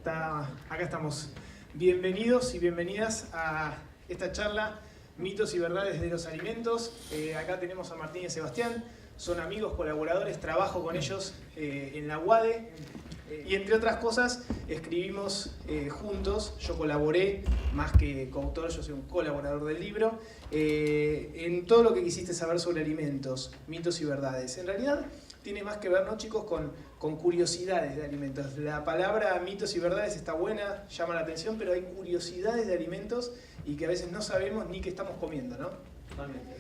Acá estamos. Bienvenidos y bienvenidas a esta charla, Mitos y Verdades de los Alimentos. Acá tenemos a Martín y a Sebastián, son amigos, colaboradores, trabajo con ellos en la UADE. Y entre otras cosas, escribimos juntos, yo colaboré, más que coautor, yo soy un colaborador del libro, en todo lo que quisiste saber sobre alimentos, mitos y verdades. En realidad tiene más que ver, ¿no, chicos?, con curiosidades de alimentos. La palabra mitos y verdades está buena, llama la atención, pero hay curiosidades de alimentos y que a veces no sabemos ni qué estamos comiendo, ¿no? Totalmente.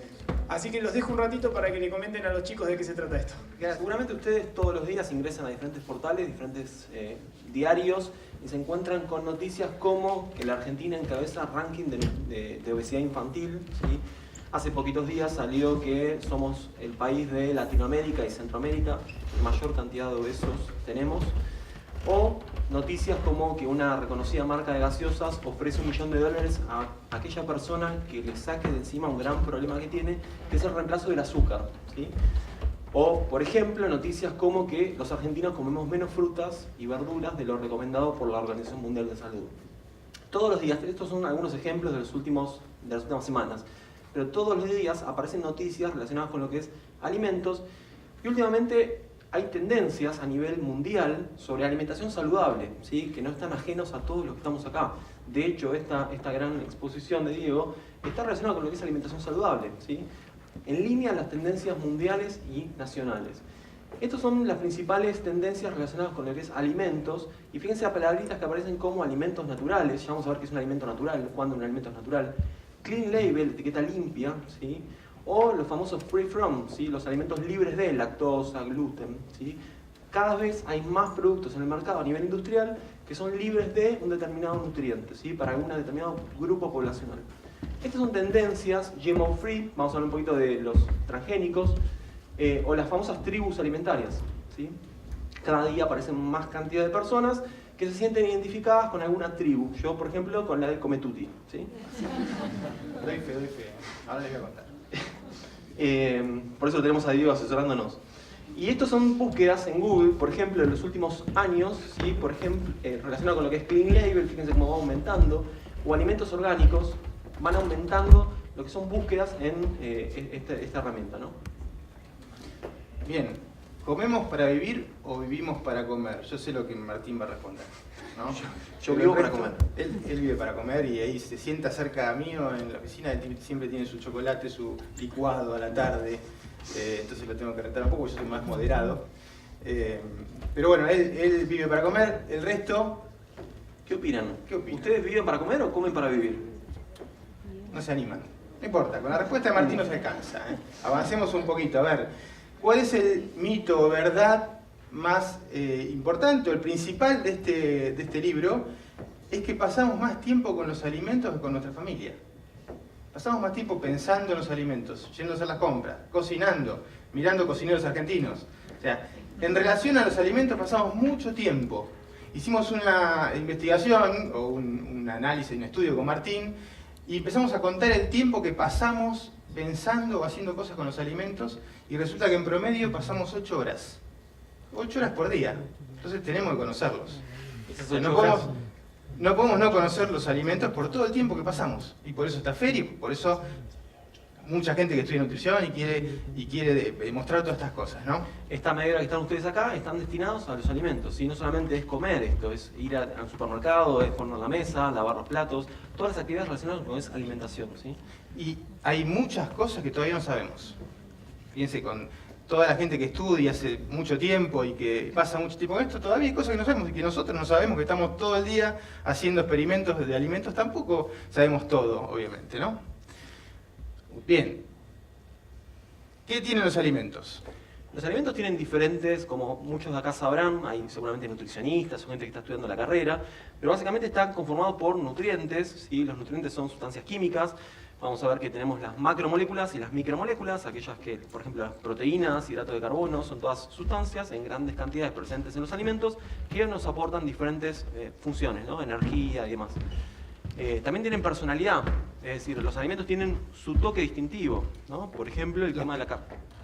Así que los dejo un ratito para que le comenten a los chicos de qué se trata esto. Seguramente ustedes todos los días ingresan a diferentes portales, diferentes diarios y se encuentran con noticias como que la Argentina encabeza ranking de obesidad infantil, ¿sí? Hace poquitos días salió que somos el país de Latinoamérica y Centroamérica que mayor cantidad de obesos tenemos. O noticias como que una reconocida marca de gaseosas ofrece $1 millón a aquella persona que le saque de encima un gran problema que tiene, que es el reemplazo del azúcar, ¿sí? O, por ejemplo, noticias como que los argentinos comemos menos frutas y verduras de lo recomendado por la Organización Mundial de Salud. Todos los días, estos son algunos ejemplos de las últimas semanas, pero todos los días aparecen noticias relacionadas con lo que es alimentos y últimamente hay tendencias a nivel mundial sobre alimentación saludable, ¿sí? Que no están ajenos a todos los que estamos acá. De hecho, esta gran exposición de Diego está relacionada con lo que es alimentación saludable, ¿sí? En línea las tendencias mundiales y nacionales. Estas son las principales tendencias relacionadas con lo que es alimentos, y fíjense las palabritas que aparecen como alimentos naturales. Ya vamos a ver qué es un alimento natural, cuándo un alimento es natural. Clean label, etiqueta limpia, ¿sí? O los famosos free from, ¿sí? Los alimentos libres de lactosa, gluten, ¿sí? Cada vez hay más productos en el mercado a nivel industrial que son libres de un determinado nutriente, ¿sí? Para algún determinado grupo poblacional. Estas son tendencias GMO free, vamos a hablar un poquito de los transgénicos, o las famosas tribus alimentarias, ¿sí? Cada día aparecen más cantidad de personas que se sienten identificadas con alguna tribu. Yo, por ejemplo, con la del Cometuti, ¿sí? Doy fe. Ahora les voy a contar. Por eso tenemos a Diego asesorándonos. Y estos son búsquedas en Google, por ejemplo, en los últimos años, ¿sí? Por ejemplo, relacionado con lo que es Clean Label, fíjense cómo va aumentando, o alimentos orgánicos, van aumentando lo que son búsquedas en esta herramienta, ¿no? Bien, ¿comemos para vivir o vivimos para comer? Yo sé lo que Martín va a responder, ¿no? Yo vivo para comer. Él vive para comer y ahí se sienta cerca mío en la oficina, él siempre tiene su chocolate, su licuado a la tarde, entonces lo tengo que retar un poco, yo soy más moderado. Pero bueno, él vive para comer, el resto... ¿Qué opinan? ¿Qué opinan? ¿Ustedes viven para comer o comen para vivir? No se animan. No importa, con la respuesta de Martín nos alcanza, ¿eh? Avancemos un poquito, a ver, ¿cuál es el mito o verdad más importante o el principal de este libro? Es que pasamos más tiempo con los alimentos que con nuestra familia. Pasamos más tiempo pensando en los alimentos, yendo a hacer las compras, cocinando, mirando cocineros argentinos. O sea, en relación a los alimentos pasamos mucho tiempo. Hicimos una investigación o un análisis, un estudio con Martín y empezamos a contar el tiempo que pasamos pensando o haciendo cosas con los alimentos y resulta que en promedio pasamos 8 horas. 8 horas por día. Entonces tenemos que conocerlos. No podemos no conocer los alimentos por todo el tiempo que pasamos. Y por eso está Feri, por eso mucha gente que estudia nutrición y quiere demostrar todas estas cosas, ¿no? Esta media hora que están ustedes acá están destinados a los alimentos, ¿sí? No solamente es comer esto, es ir al supermercado, es poner la mesa, lavar los platos, todas las actividades relacionadas con esa alimentación, ¿sí? Y hay muchas cosas que todavía no sabemos. Fíjense, con toda la gente que estudia hace mucho tiempo y que pasa mucho tiempo con esto, todavía hay cosas que no sabemos y que nosotros no sabemos, que estamos todo el día haciendo experimentos de alimentos, tampoco sabemos todo, obviamente, ¿no? Bien. ¿Qué tienen los alimentos? Los alimentos tienen diferentes, como muchos de acá sabrán, hay seguramente nutricionistas o gente que está estudiando la carrera, pero básicamente están conformados por nutrientes, ¿sí? Los nutrientes son sustancias químicas. Vamos a ver que tenemos las macromoléculas y las micromoléculas, aquellas que, por ejemplo, las proteínas, hidratos de carbono, son todas sustancias en grandes cantidades presentes en los alimentos que nos aportan diferentes funciones, ¿no? Energía y demás. También tienen personalidad, es decir, los alimentos tienen su toque distintivo, ¿no? Por ejemplo, el tema de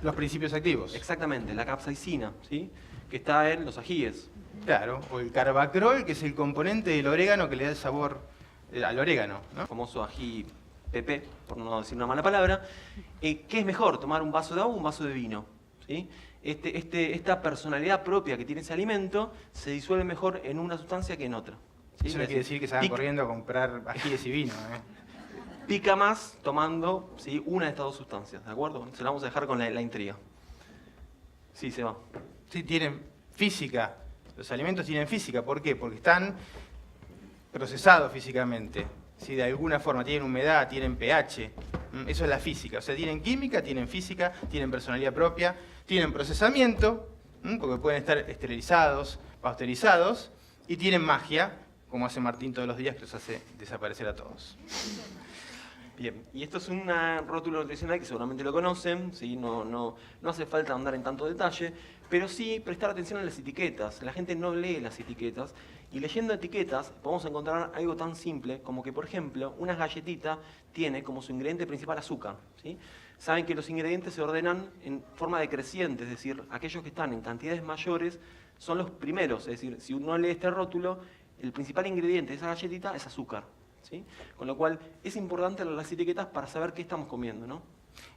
los principios activos. Exactamente, la capsaicina, ¿sí? Que está en los ajíes. Claro, o el carbacrol, que es el componente del orégano que le da el sabor al orégano, ¿no? El famoso ají pepe, por no decir una mala palabra. ¿Qué es mejor, tomar un vaso de agua o un vaso de vino? ¿Sí? Esta personalidad propia que tiene ese alimento se disuelve mejor en una sustancia que en otra. ¿Sí? Eso no quiere decir que se vayan corriendo a comprar ajíes y vino, Pica más tomando, ¿sí?, una de estas dos sustancias, ¿de acuerdo? Se la vamos a dejar con la intriga. Sí, se va. Sí, tienen física. Los alimentos tienen física. ¿Por qué? Porque están procesados físicamente. ¿Sí? De alguna forma tienen humedad, tienen pH. Eso es la física. O sea, tienen química, tienen física, tienen personalidad propia, tienen procesamiento, porque pueden estar esterilizados, pasteurizados, y tienen magia, como hace Martín todos los días, que los hace desaparecer a todos. Bien, y esto es un rótulo nutricional que seguramente lo conocen, ¿sí? No hace falta andar en tanto detalle, pero sí prestar atención a las etiquetas. La gente no lee las etiquetas, y leyendo etiquetas podemos encontrar algo tan simple como que, por ejemplo, una galletita tiene como su ingrediente principal azúcar, ¿sí? Saben que los ingredientes se ordenan en forma decreciente, es decir, aquellos que están en cantidades mayores son los primeros, es decir, si uno lee este rótulo, el principal ingrediente de esa galletita es azúcar. ¿Sí? Con lo cual es importante leer las etiquetas para saber qué estamos comiendo, ¿no?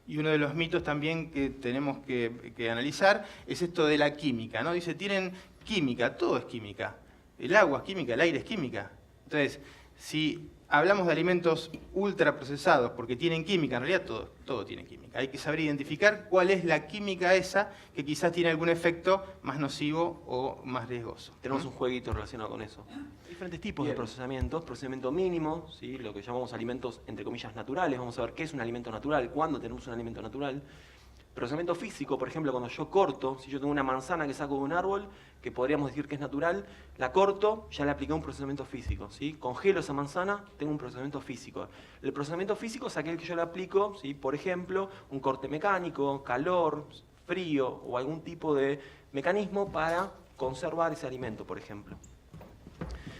Y uno de los mitos también que tenemos que analizar es esto de la química, ¿no? Dice, tienen química, todo es química. El agua es química, el aire es química. Entonces, si hablamos de alimentos ultraprocesados porque tienen química, en realidad todo tiene química. Hay que saber identificar cuál es la química esa que quizás tiene algún efecto más nocivo o más riesgoso. Tenemos un jueguito relacionado con eso. Diferentes tipos de procesamientos. Procesamiento mínimo, ¿sí?, lo que llamamos alimentos entre comillas naturales. Vamos a ver qué es un alimento natural, cuándo tenemos un alimento natural. Procesamiento físico, por ejemplo, cuando yo corto, si yo tengo una manzana que saco de un árbol, que podríamos decir que es natural, la corto, ya le apliqué un procesamiento físico, ¿sí? Congelo esa manzana, tengo un procesamiento físico. El procesamiento físico es aquel que yo le aplico, ¿sí?, por ejemplo, un corte mecánico, calor, frío o algún tipo de mecanismo para conservar ese alimento, por ejemplo.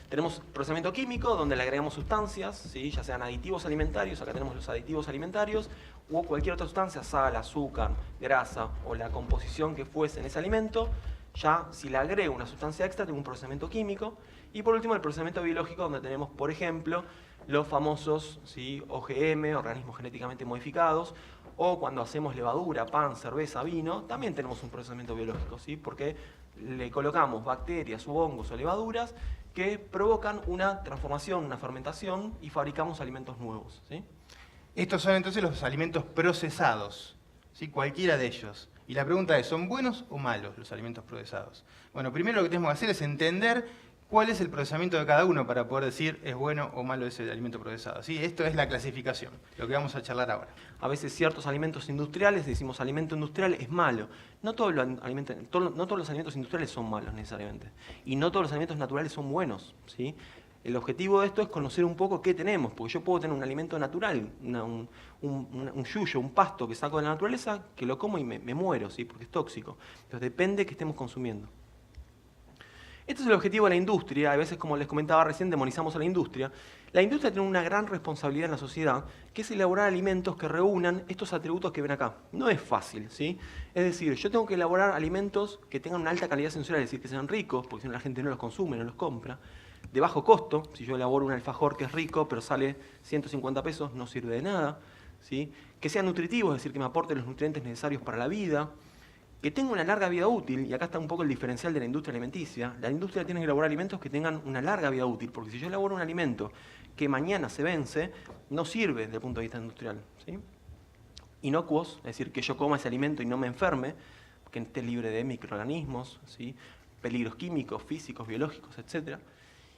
Tenemos procesamiento químico, donde le agregamos sustancias, ¿sí?, ya sean aditivos alimentarios, acá tenemos los aditivos alimentarios, o cualquier otra sustancia, sal, azúcar, grasa o la composición que fuese en ese alimento. Ya si le agrego una sustancia extra, tengo un procesamiento químico. Y por último, el procesamiento biológico, donde tenemos, por ejemplo, los famosos, ¿sí?, OGM, organismos genéticamente modificados, o cuando hacemos levadura, pan, cerveza, vino, también tenemos un procesamiento biológico, ¿sí?, porque le colocamos bacterias o hongos o levaduras que provocan una transformación, una fermentación, y fabricamos alimentos nuevos, ¿sí? Estos son entonces los alimentos procesados, ¿sí?, cualquiera de ellos. Y la pregunta es, ¿son buenos o malos los alimentos procesados? Bueno, primero lo que tenemos que hacer es entender cuál es el procesamiento de cada uno para poder decir es bueno o malo ese alimento procesado. ¿Sí? Esto es la clasificación, lo que vamos a charlar ahora. A veces ciertos alimentos industriales, decimos alimento industrial es malo. No todos los alimentos industriales son malos necesariamente. Y no todos los alimentos naturales son buenos, ¿sí? El objetivo de esto es conocer un poco qué tenemos, porque yo puedo tener un alimento natural, un yuyo, un pasto que saco de la naturaleza, que lo como y me muero, ¿sí?, porque es tóxico. Entonces depende de qué estemos consumiendo. Este es el objetivo de la industria. A veces, como les comentaba recién, demonizamos a la industria. La industria tiene una gran responsabilidad en la sociedad, que es elaborar alimentos que reúnan estos atributos que ven acá. No es fácil, ¿sí? Es decir, yo tengo que elaborar alimentos que tengan una alta calidad sensorial, es decir, que sean ricos, porque si no la gente no los consume, no los compra. De bajo costo, si yo elaboro un alfajor que es rico, pero sale 150 pesos, no sirve de nada, ¿sí? Que sean nutritivos, es decir, que me aporten los nutrientes necesarios para la vida. Que tenga una larga vida útil, y acá está un poco el diferencial de la industria alimenticia. La industria tiene que elaborar alimentos que tengan una larga vida útil, porque si yo elaboro un alimento que mañana se vence, no sirve desde el punto de vista industrial, ¿sí? Inocuos, es decir, que yo coma ese alimento y no me enferme, que esté libre de microorganismos, ¿sí?, peligros químicos, físicos, biológicos, etc.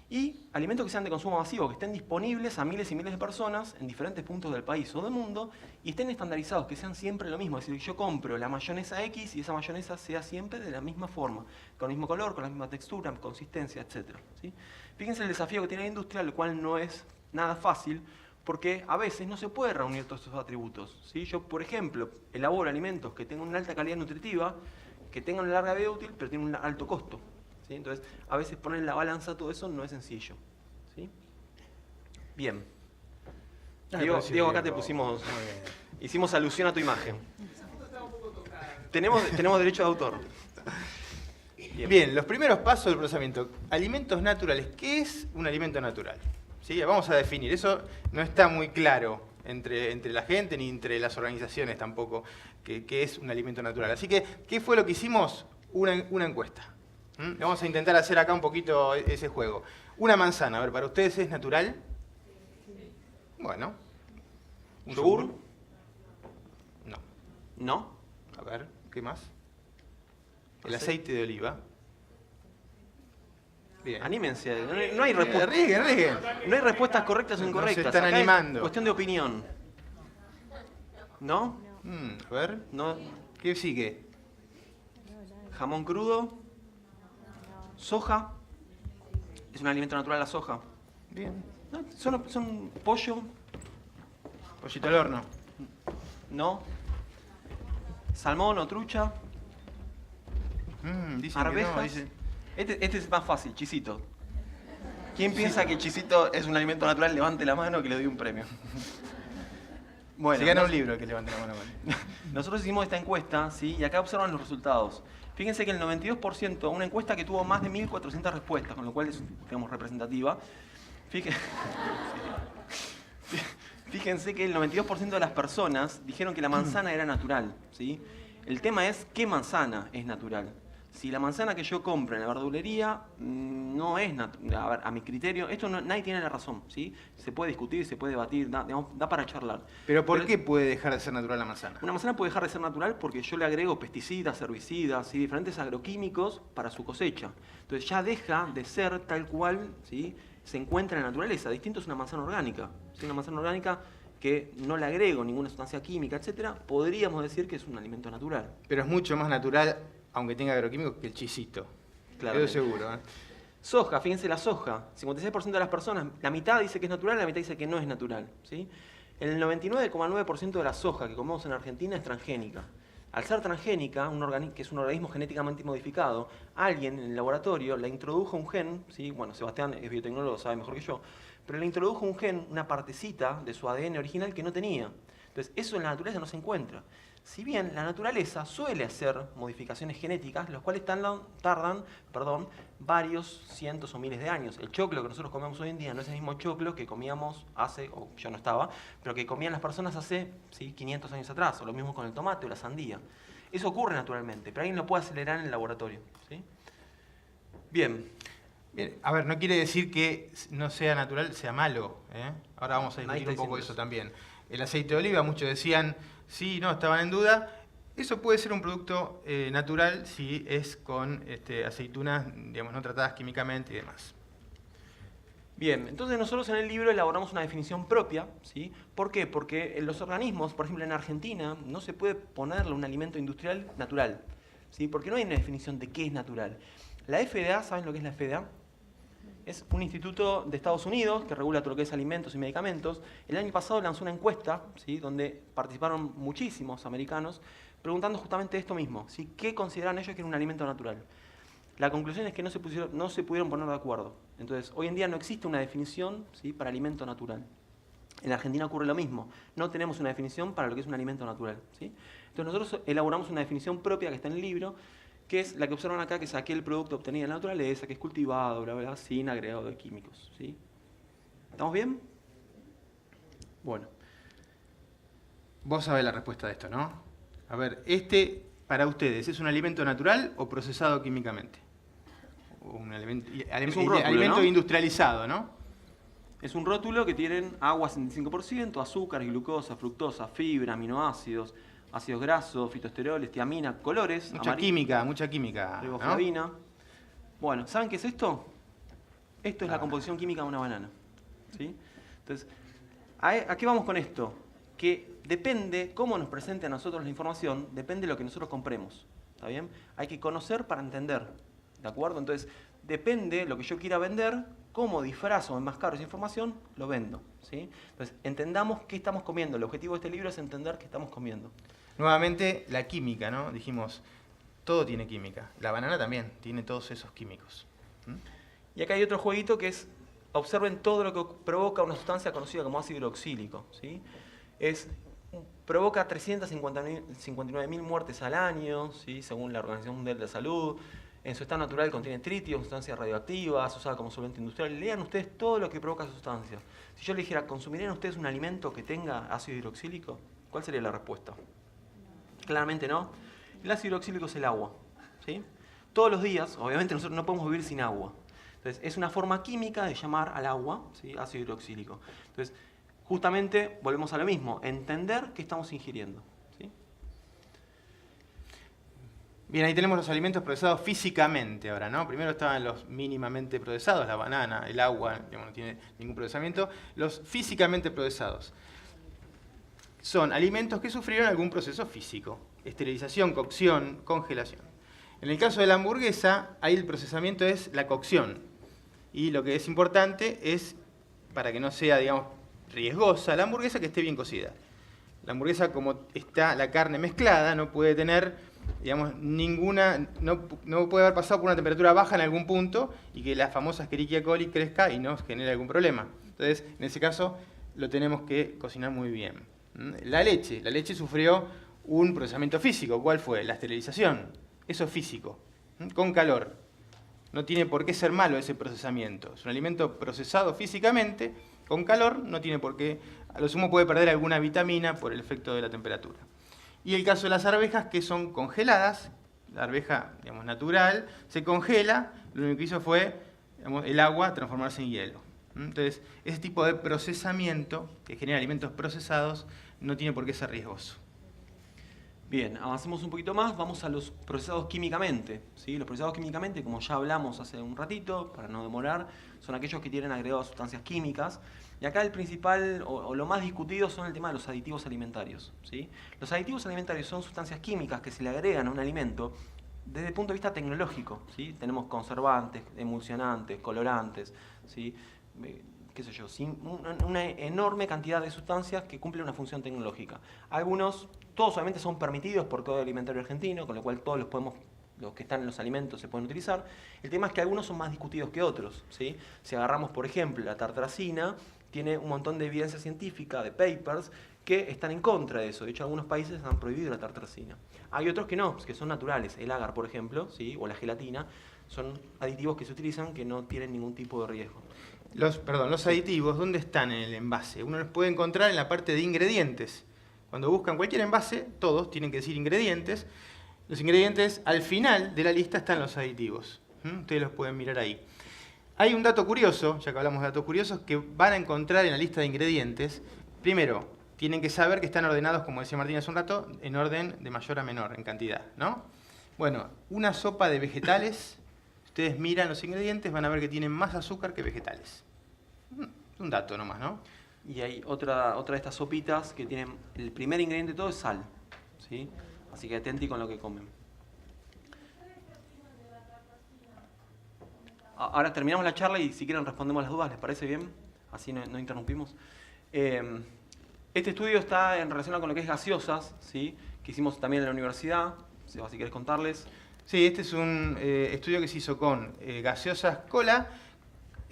Y alimentos que sean de consumo masivo, que estén disponibles a miles y miles de personas en diferentes puntos del país o del mundo y estén estandarizados, que sean siempre lo mismo. Es decir, yo compro la mayonesa X y esa mayonesa sea siempre de la misma forma, con el mismo color, con la misma textura, consistencia, etc. ¿Sí? Fíjense el desafío que tiene la industria, el cual no es nada fácil, porque a veces no se puede reunir todos estos atributos, ¿sí? Yo, por ejemplo, elaboro alimentos que tengan una alta calidad nutritiva, que tengan una larga vida útil, pero tienen un alto costo. ¿Sí? Entonces, a veces poner en la balanza todo eso no es sencillo, ¿sí? Bien. Diego, acá te pusimos, hicimos alusión a tu imagen. Tenemos derecho de autor. Bien, los primeros pasos del procesamiento. Alimentos naturales. ¿Qué es un alimento natural? ¿Sí? Vamos a definir. Eso no está muy claro entre la gente ni entre las organizaciones tampoco, qué es un alimento natural. Así que, ¿qué fue lo que hicimos? Una encuesta. Vamos a intentar hacer acá un poquito ese juego. Una manzana, a ver, ¿para ustedes es natural? Bueno. ¿Un yogur? No. ¿No? A ver, ¿qué más? El aceite de oliva. Bien. Anímense, no hay respuesta. Arriesguen. No hay respuestas correctas o incorrectas. No se están Acá es animando. cuestión de opinión. ¿No? A ver, ¿No? ¿qué sigue? Jamón crudo. Soja. Es un alimento natural la soja. Bien. ¿No? Son pollo. Pollito al horno. ¿No? Salmón o trucha. Dicen Arvejas. que no, dicen. Este es más fácil, chisito. ¿Quién piensa que el chisito es un alimento natural? Levante la mano que le doy un premio. Bueno, se gana un libro el que levante la mano. Nosotros hicimos esta encuesta, ¿sí? Y acá observan los resultados. Fíjense que el 92%, una encuesta que tuvo más de 1.400 respuestas, con lo cual es, digamos, representativa. Fíjense que el 92% de las personas dijeron que la manzana era natural, ¿sí? El tema es, ¿qué manzana es natural? Si la manzana que yo compro en la verdulería no es natural, a ver, a mi criterio, esto nadie tiene la razón, ¿sí? Se puede discutir, se puede debatir, da para charlar. Pero ¿por qué puede dejar de ser natural la manzana? Una manzana puede dejar de ser natural porque yo le agrego pesticidas, herbicidas, ¿sí? Diferentes agroquímicos para su cosecha. Entonces ya deja de ser tal cual, ¿sí? Se encuentra en la naturaleza. Distinto es una manzana orgánica. ¿Sí? Una manzana orgánica que no le agrego ninguna sustancia química, etcétera, podríamos decir que es un alimento natural. Pero es mucho más natural, aunque tenga agroquímicos, que el chisito. Claro. Eso seguro. Soja, fíjense la soja. 56% de las personas, la mitad dice que es natural, la mitad dice que no es natural, ¿sí? El 99,9% de la soja que comemos en Argentina es transgénica. Al ser transgénica, que es un organismo genéticamente modificado, alguien en el laboratorio le introdujo un gen, ¿sí? Bueno, Sebastián es biotecnólogo, sabe mejor que yo, pero le introdujo un gen, una partecita de su ADN original que no tenía. Entonces, eso en la naturaleza no se encuentra. Si bien la naturaleza suele hacer modificaciones genéticas, las cuales tardan varios cientos o miles de años. El choclo que nosotros comemos hoy en día no es el mismo choclo que comíamos hace, o yo no estaba, pero que comían las personas hace 500 años atrás, o lo mismo con el tomate o la sandía. Eso ocurre naturalmente, pero alguien lo puede acelerar en el laboratorio, ¿sí? Bien. Bien. A ver, no quiere decir que no sea natural, sea malo, ¿eh? Ahora vamos a discutir un poco eso también. El aceite de oliva, muchos decían, sí, no, estaban en duda. Eso puede ser un producto natural si es con aceitunas, digamos, no tratadas químicamente y demás. Bien, entonces nosotros en el libro elaboramos una definición propia, ¿sí? ¿Por qué? Porque en los organismos, por ejemplo en Argentina, no se puede ponerle un alimento industrial natural, ¿sí? Porque no hay una definición de qué es natural. La FDA, ¿saben lo que es la FDA? Es un instituto de Estados Unidos que regula todo lo que es alimentos y medicamentos. El año pasado lanzó una encuesta, ¿sí? Donde participaron muchísimos americanos, preguntando justamente esto mismo, ¿sí? ¿Qué consideran ellos que era un alimento natural? La conclusión es que no se pudieron poner de acuerdo. Entonces, hoy en día no existe una definición, ¿sí? Para alimento natural. En Argentina ocurre lo mismo. No tenemos una definición para lo que es un alimento natural, ¿sí? Entonces nosotros elaboramos una definición propia que está en el libro, que es la que observan acá, que es aquel producto obtenido en la naturaleza, que es cultivado, bla, bla, sin agregado de químicos, ¿sí? ¿Estamos bien? Bueno. Vos sabés la respuesta de esto, ¿no? A ver, para ustedes, ¿es un alimento natural o procesado químicamente? Un alimento ¿no? industrializado, ¿no? Es un rótulo que tienen agua 65%, azúcar, glucosa, fructosa, fibra, aminoácidos, ácidos grasos, fitoesteroles, tiamina, colores. Mucha química. Riboflavina. ¿No? Bueno, ¿saben qué es esto? Esto es la Ah. composición química de una banana, ¿sí? Entonces, ¿a qué vamos con esto? Que depende cómo nos presente a nosotros la información, depende de lo que nosotros compremos, ¿está bien? Hay que conocer para entender, ¿de acuerdo? Entonces, depende lo que yo quiera vender, cómo disfrazo o enmascaro esa información, lo vendo, ¿sí? Entonces, entendamos qué estamos comiendo. El objetivo de este libro es entender qué estamos comiendo. Nuevamente, la química, ¿no? Dijimos, todo tiene química. La banana también tiene todos esos químicos. Y acá hay otro jueguito que es, observen todo lo que provoca una sustancia conocida como ácido hidroxílico, ¿sí? Provoca 359.000 muertes al año, ¿sí? Según la Organización Mundial de la Salud. en su estado natural contiene tritio, sustancias radioactivas, usada como solvente industrial. Lean ustedes todo lo que provoca esa sustancia. Si yo les dijera, ¿consumirían ustedes un alimento que tenga ácido hidroxílico? ¿Cuál sería la respuesta? Claramente no. El ácido hidroxílico es el agua, ¿sí? Todos los días, obviamente nosotros no podemos vivir sin agua. Entonces, es una forma química de llamar al agua, ¿sí? Ácido hidroxílico. Entonces, justamente volvemos a lo mismo, entender qué estamos ingiriendo, ¿sí? Bien, ahí tenemos los alimentos procesados físicamente ahora, ¿no? Primero estaban los mínimamente procesados, la banana, el agua, digamos, no tiene ningún procesamiento. Los físicamente procesados son alimentos que sufrieron algún proceso físico, esterilización, cocción, congelación. En el caso de la hamburguesa, ahí el procesamiento es la cocción. Y lo que es importante es, para que no sea, digamos, riesgosa la hamburguesa, que esté bien cocida. La hamburguesa, como está la carne mezclada, no puede tener, digamos, no puede haber pasado por una temperatura baja en algún punto y que la famosa Escherichia coli crezca y nos genere algún problema. Entonces, en ese caso, lo tenemos que cocinar muy bien. La leche sufrió un procesamiento físico. ¿Cuál fue? La esterilización. Eso es físico, con calor. No tiene por qué ser malo ese procesamiento. Es un alimento procesado físicamente, con calor, no tiene por qué, a lo sumo puede perder alguna vitamina por el efecto de la temperatura. Y el caso de las arvejas, que son congeladas, la arveja, digamos, natural, se congela, lo único que hizo fue, digamos, el agua transformarse en hielo. Entonces, ese tipo de procesamiento que genera alimentos procesados no tiene por qué ser riesgoso. Bien, avancemos un poquito más, vamos a los procesados químicamente, ¿sí? Los procesados químicamente, como ya hablamos hace un ratito, para no demorar, son aquellos que tienen agregadas sustancias químicas. Y acá el principal, o lo más discutido, son el tema de los aditivos alimentarios, ¿sí? Los aditivos alimentarios son sustancias químicas que se le agregan a un alimento desde el punto de vista tecnológico, ¿sí? Tenemos conservantes, emulsionantes, colorantes, ¿sí? Qué sé yo, una enorme cantidad de sustancias que cumplen una función tecnológica. Todos obviamente son permitidos por Código Alimentario Argentino, con lo cual todos los que están en los alimentos se pueden utilizar. El tema es que algunos son más discutidos que otros, ¿sí? Si agarramos, por ejemplo, la tartracina, tiene un montón de evidencia científica, de papers, que están en contra de eso. De hecho, algunos países han prohibido la tartracina. Hay otros que no, que son naturales. El agar, por ejemplo, ¿sí? O la gelatina, son aditivos que se utilizan que no tienen ningún tipo de riesgo. Los aditivos, ¿dónde están en el envase? Uno los puede encontrar en la parte de ingredientes. Cuando buscan cualquier envase, todos tienen que decir ingredientes. Los ingredientes, al final de la lista están los aditivos. Ustedes los pueden mirar ahí. Hay un dato curioso, ya que hablamos de datos curiosos, que van a encontrar en la lista de ingredientes. Primero, tienen que saber que están ordenados, como decía Martín hace un rato, en orden de mayor a menor, en cantidad, ¿no? Bueno, una sopa de vegetales, ustedes miran los ingredientes, van a ver que tienen más azúcar que vegetales. Un dato nomás, ¿no? Y hay otra de estas sopitas que tienen, el primer ingrediente de todo es sal, ¿sí? Así que atenti con lo que comen. Ahora terminamos la charla y si quieren respondemos las dudas, ¿les parece bien? Así no interrumpimos. Este estudio está en relación con lo que es gaseosas, ¿sí? Que hicimos también en la universidad, si querés contarles. Sí, este es un estudio que se hizo con gaseosas cola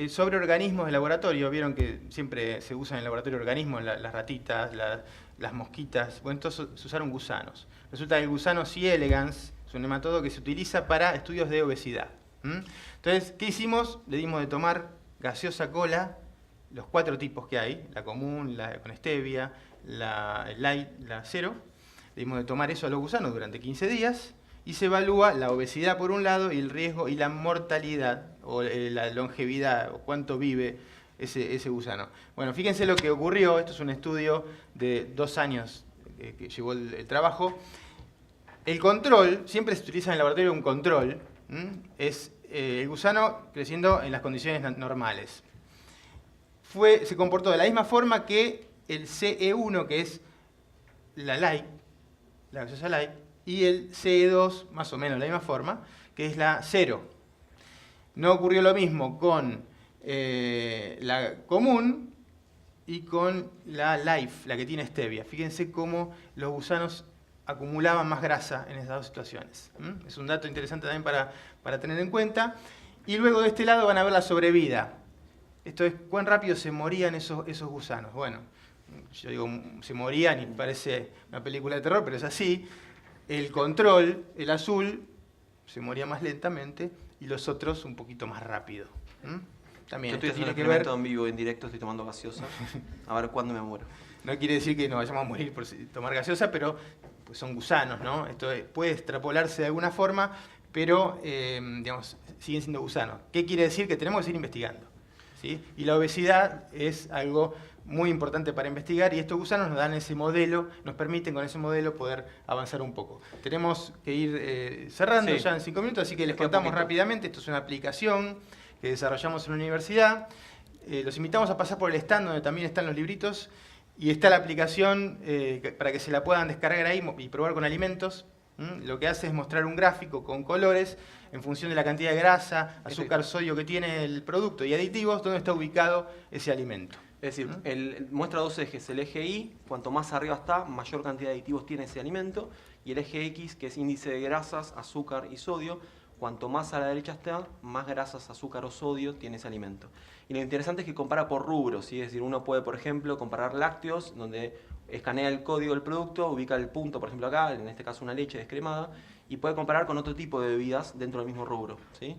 sobre organismos de laboratorio. Vieron que siempre se usan en el laboratorio organismos, las ratitas, las mosquitas. Bueno, entonces se usaron gusanos. Resulta que el gusano C. elegans es un nematodo que se utiliza para estudios de obesidad. Entonces, ¿qué hicimos? Le dimos de tomar gaseosa cola, los 4 tipos que hay, la común, la con stevia, la light, la cero. Le dimos de tomar eso a los gusanos durante 15 días y se evalúa la obesidad por un lado y el riesgo y la mortalidad o la longevidad o cuánto vive ese gusano. Bueno, fíjense lo que ocurrió. Esto es un estudio de 2 años que llevó el trabajo. El control, siempre se utiliza en el laboratorio un control, es el gusano creciendo en las condiciones normales. Se comportó de la misma forma que el CE1, que es la light, la gaseosa light, y el CE2, más o menos de la misma forma, que es la cero. No ocurrió lo mismo con la común y con la life, la que tiene stevia. Fíjense cómo los gusanos acumulaban más grasa en esas dos situaciones. Es un dato interesante también para tener en cuenta. Y luego de este lado van a ver la sobrevida. Esto es cuán rápido se morían esos gusanos. Bueno, yo digo se morían y parece una película de terror, pero es así. El control, el azul, se moría más lentamente y los otros un poquito más rápido. También yo estoy haciendo un experimento en vivo, en directo, estoy tomando gaseosa. A ver cuándo me muero. No quiere decir que nos vayamos a morir por tomar gaseosa, pero pues son gusanos, ¿no? Esto puede extrapolarse de alguna forma, pero digamos, siguen siendo gusanos. ¿Qué quiere decir? Que tenemos que seguir investigando, ¿sí? Y la obesidad es algo muy importante para investigar y estos gusanos nos dan ese modelo, nos permiten con ese modelo poder avanzar un poco. Tenemos que ir cerrando ya en 5 minutos, así que les contamos rápidamente. Esto es una aplicación que desarrollamos en la universidad. Los invitamos a pasar por el stand donde también están los libritos y está la aplicación para que se la puedan descargar ahí y probar con alimentos. Lo que hace es mostrar un gráfico con colores en función de la cantidad de grasa, azúcar, sodio que tiene el producto y aditivos, dónde está ubicado ese alimento. Es decir, muestra dos ejes. El eje Y, cuanto más arriba está, mayor cantidad de aditivos tiene ese alimento. Y el eje X, que es índice de grasas, azúcar y sodio, cuanto más a la derecha está, más grasas, azúcar o sodio tiene ese alimento. Y lo interesante es que compara por rubros, ¿sí? Es decir, uno puede, por ejemplo, comparar lácteos, donde escanea el código del producto, ubica el punto, por ejemplo acá, en este caso una leche descremada, y puede comparar con otro tipo de bebidas dentro del mismo rubro, ¿sí?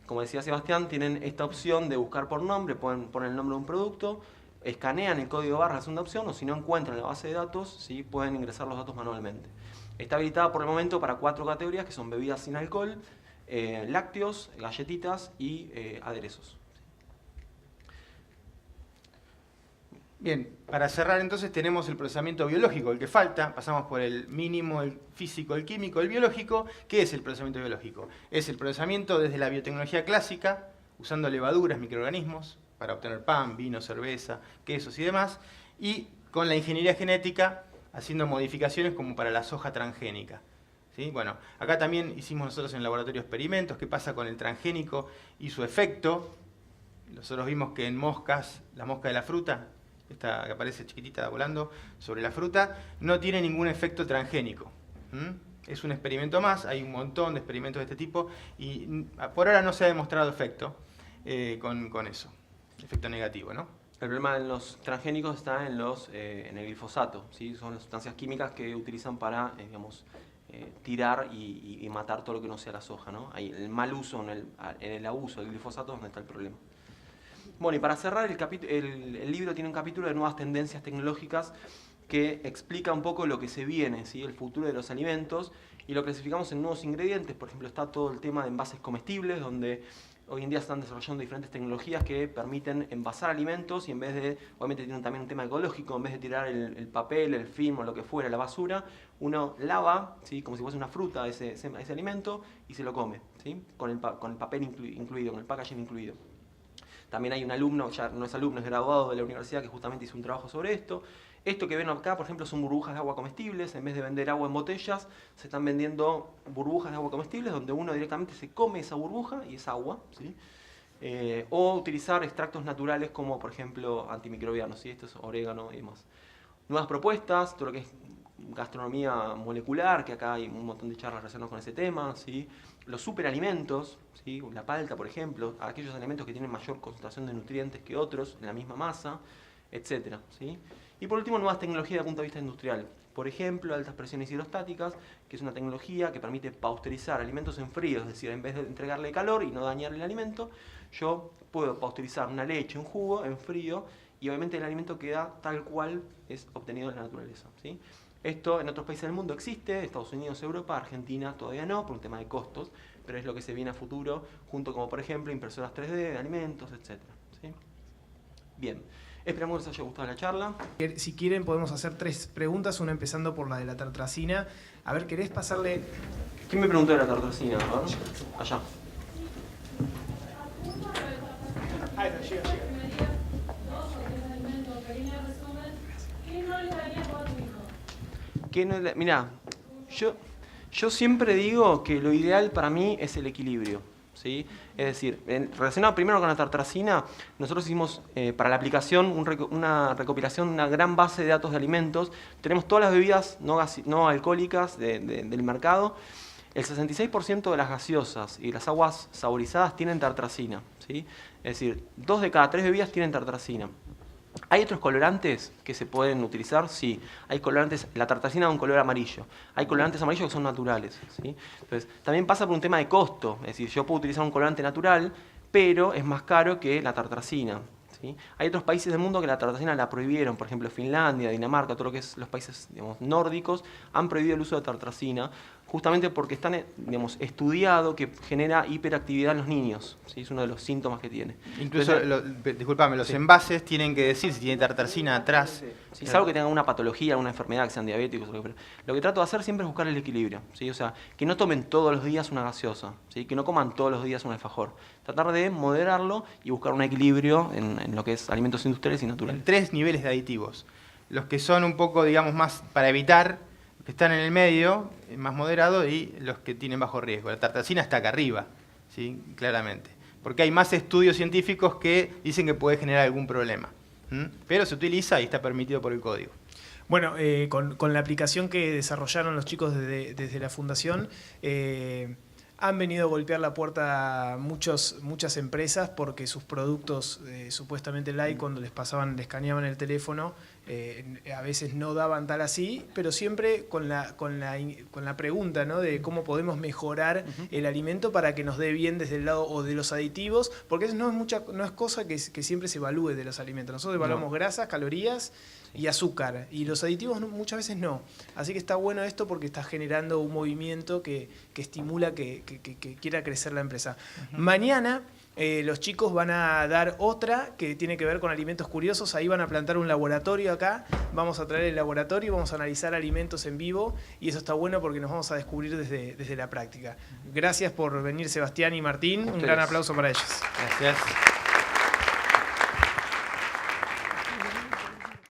Como decía Sebastián, tienen esta opción de buscar por nombre, pueden poner el nombre de un producto, escanean el código barra, la segunda opción, o si no encuentran la base de datos, ¿sí? Pueden ingresar los datos manualmente. Está habilitada por el momento para 4 categorías, que son bebidas sin alcohol, lácteos, galletitas y aderezos. Bien, para cerrar entonces tenemos el procesamiento biológico, el que falta, pasamos por el mínimo, el físico, el químico, el biológico. ¿Qué es el procesamiento biológico? Es el procesamiento desde la biotecnología clásica, usando levaduras, microorganismos, para obtener pan, vino, cerveza, quesos y demás, y con la ingeniería genética, haciendo modificaciones como para la soja transgénica. ¿Sí? Bueno, acá también hicimos nosotros en el laboratorio experimentos, qué pasa con el transgénico y su efecto. Nosotros vimos que en moscas, la mosca de la fruta, esta que aparece chiquitita volando sobre la fruta, no tiene ningún efecto transgénico. Es un experimento más, hay un montón de experimentos de este tipo y por ahora no se ha demostrado efecto con eso, efecto negativo, ¿no? El problema en los transgénicos está en el glifosato, ¿sí? Son las sustancias químicas que utilizan para, tirar y matar todo lo que no sea la soja, ¿no? Hay el mal uso, en el abuso del glifosato es donde está el problema. Bueno, y para cerrar, el libro tiene un capítulo de nuevas tendencias tecnológicas que explica un poco lo que se viene, ¿sí? El futuro de los alimentos, y lo clasificamos en nuevos ingredientes. Por ejemplo, está todo el tema de envases comestibles, donde hoy en día se están desarrollando diferentes tecnologías que permiten envasar alimentos y en vez de, obviamente tienen también un tema ecológico, en vez de tirar el papel, el film o lo que fuera, la basura, uno lava, ¿sí? Como si fuese una fruta ese alimento y se lo come, ¿sí? Con el papel incluido, con el packaging incluido. También hay un alumno, ya no es alumno, es graduado de la universidad que justamente hizo un trabajo sobre esto. Esto que ven acá, por ejemplo, son burbujas de agua comestibles. En vez de vender agua en botellas, se están vendiendo burbujas de agua comestibles donde uno directamente se come esa burbuja y es agua, ¿sí? O utilizar extractos naturales como, por ejemplo, antimicrobianos, ¿sí? Esto es orégano y demás. Nuevas propuestas, todo lo que es gastronomía molecular, que acá hay un montón de charlas relacionadas con ese tema, ¿sí? Los superalimentos, ¿sí? La palta, por ejemplo, aquellos alimentos que tienen mayor concentración de nutrientes que otros en la misma masa, etc., ¿sí? Y por último, nuevas tecnologías desde el punto de vista industrial. Por ejemplo, altas presiones hidrostáticas, que es una tecnología que permite pasteurizar alimentos en frío, es decir, en vez de entregarle calor y no dañar el alimento, yo puedo pasteurizar una leche, un jugo en frío, y obviamente el alimento queda tal cual es obtenido en la naturaleza, ¿sí? Esto en otros países del mundo existe, Estados Unidos, Europa, Argentina todavía no, por un tema de costos, pero es lo que se viene a futuro, junto como por ejemplo impresoras 3D de alimentos, etc., ¿sí? Bien, esperamos que les haya gustado la charla. Si quieren podemos hacer 3 preguntas, una empezando por la de la tartracina. A ver, ¿querés pasarle? ¿Quién me preguntó de la tartracina? Allá. Ahí está, llega. Mirá, yo siempre digo que lo ideal para mí es el equilibrio, ¿sí? Es decir, relacionado primero con la tartracina, nosotros hicimos para la aplicación una recopilación, una gran base de datos de alimentos. Tenemos todas las bebidas no alcohólicas del mercado. El 66% de las gaseosas y las aguas saborizadas tienen tartracina, ¿sí? Es decir, 2 de cada 3 bebidas tienen tartracina. ¿Hay otros colorantes que se pueden utilizar? Sí. Hay colorantes, la tartrazina da un color amarillo. Hay colorantes amarillos que son naturales, ¿sí? Entonces, también pasa por un tema de costo. Es decir, yo puedo utilizar un colorante natural, pero es más caro que la tartrazina, ¿sí? Hay otros países del mundo que la tartrazina la prohibieron. Por ejemplo, Finlandia, Dinamarca, todo lo que es los países, digamos, nórdicos, han prohibido el uso de tartrazina, justamente porque están, digamos, estudiado que genera hiperactividad en los niños, ¿sí? Es uno de los síntomas que tiene. Incluso, discúlpame, los envases tienen que decir si tiene tartrazina atrás. Sí, salvo que tengan una patología, una enfermedad, que sean diabéticos. Pero lo que trato de hacer siempre es buscar el equilibrio, ¿sí? O sea, que no tomen todos los días una gaseosa, ¿sí? Que no coman todos los días un alfajor. Tratar de moderarlo y buscar un equilibrio en lo que es alimentos industriales y naturales. 3 niveles de aditivos. Los que son un poco, digamos, más para evitar, que están en el medio, más moderado, y los que tienen bajo riesgo. La tartrazina está acá arriba, ¿sí? Claramente. Porque hay más estudios científicos que dicen que puede generar algún problema. Pero se utiliza y está permitido por el código. Bueno, con la aplicación que desarrollaron los chicos desde la fundación, han venido a golpear la puerta muchas empresas porque sus productos supuestamente light, cuando les escaneaban el teléfono, a veces no daban tal así, pero siempre con la pregunta, ¿no?, de cómo podemos mejorar el alimento para que nos dé bien desde el lado o de los aditivos, porque eso no es cosa que siempre se evalúe de los alimentos. Nosotros evaluamos grasas, calorías y azúcar, y los aditivos muchas veces no. Así que está bueno esto porque está generando un movimiento que estimula que quiera crecer la empresa. Mañana los chicos van a dar otra que tiene que ver con alimentos curiosos. Ahí van a plantar un laboratorio acá. Vamos a traer el laboratorio y vamos a analizar alimentos en vivo. Y eso está bueno porque nos vamos a descubrir desde la práctica. Gracias por venir, Sebastián y Martín. Un gran aplauso para ellos. Gracias.